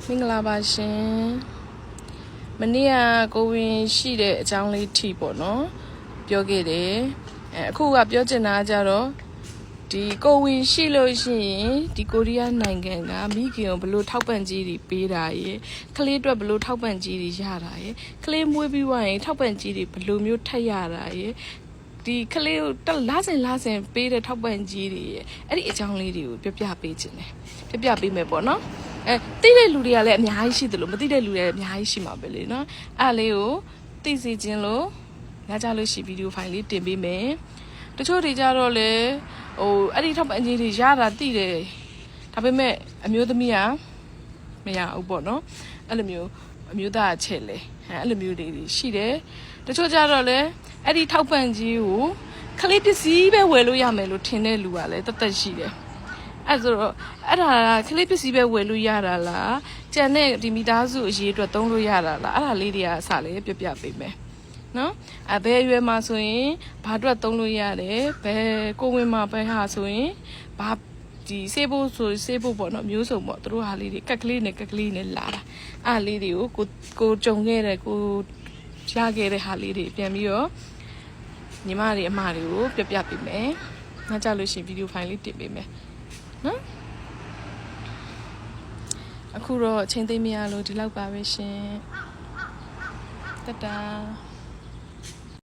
မင်္ဂလာပါရှင်မနေ့ကကိုဝင်ရှိတဲ့အကြောင်းလေးထိပေါ့နော်ပြောခဲ့တယ်အခုကပြောချင်တာကြတော့ဒီကိုဝင်ရှိလို့ရှိရင်ဒီကိုရီးယားနိုင်ငံကမိခင်ကိုဘလို့ထောက်ပံ့ကြေးတွေပေးတာရယ်ကလေးအတွက်ဘလို့ထောက်ပံ့ကြေးတွေရတာရယ်ကလေးမွေးပြီးွားရင်ထောက်ပံ့ကြေးတွေဘလို့မျိုးထပ်ရတာရယ်ဒီကလေးကိုလာစင်ပေးတဲ့ထောက်ပံ့ကြေးတွေရယ်အဲ့ဒီအကြောင်းလေးတွေကိုပြပေးခြင်းတယ်ပြပေးမယ်ပေါ့နော်သိတဲ့လူတွေကလည်းအများကြီးရှိတယ်လို့မသိတဲ့လူတွေလည်းအများကြီးရှိမှာပဲလေနော်အဲ့လေးကိုသိစေခြင်းလို့ညကြလို့ရှိဗီဒီယိုဖိုင်လေးတင်ပေးမယ်တချို့တွေကြတော့လေအဲ့ဒီထောက်ပံ့ကြေးတွေရတာသိတယ်ဒါပေမဲ့အမျိုးသမီးကမရဘူးပေါ့နော်အဲ့လိုမျိုးအမျိုးသားအချက်လေအဲ့လိုမျိုးတွေရှိတယ်တချို့ကြတော့လေအဲ့ဒီထောက်ပံ့ကြေးကိုခလေးပစ္စည်းပဲဝယ်လို့ရမယ်လို့ထင်တဲ့လူကလည်းတသက်ရှိတယ်အဲ့ဆိုတော့အဲ့ဒါကလေးပစ္စည်းပဲဝယ်လို့ရတာလားကြံတဲ့ဒီမိသားစုအရေးအတွက်သုံးလို့ရတာလားအဲ့ဒါလေးတွေကအစလေးပြပေးမယ်နော်ဘယ်ရွယ်မှာဆိုရင်ဘာအတွက်သုံးလို့ရတယ်ဘယ်ကိုဝင်မှာပဲဟာဆိုရင်ဘာဒီစေးဖို့ဆိုစေးဖို့ပေါ့နော်မျိုးစုံပေါ့သူတို့ဟာလေးတွေကက်ကလေးနဲ့လာတာအဲ့လေးတွေကိုကိုကြုံခဲ့တဲ့ကိုရခဲ့တဲ့ဟာလေးတွေပြန်ပြီးတော့ညီမတွေအမတွေကိုပြပေးမယ်ငါကြလို့ရှိရင်ဗီဒီယိုဖိုင်လေးတင်ပေးမယ်နော်အခုတော့ချိန်သိမ်းမရလို့ဒီလောက်ပါပဲရှင်တတာ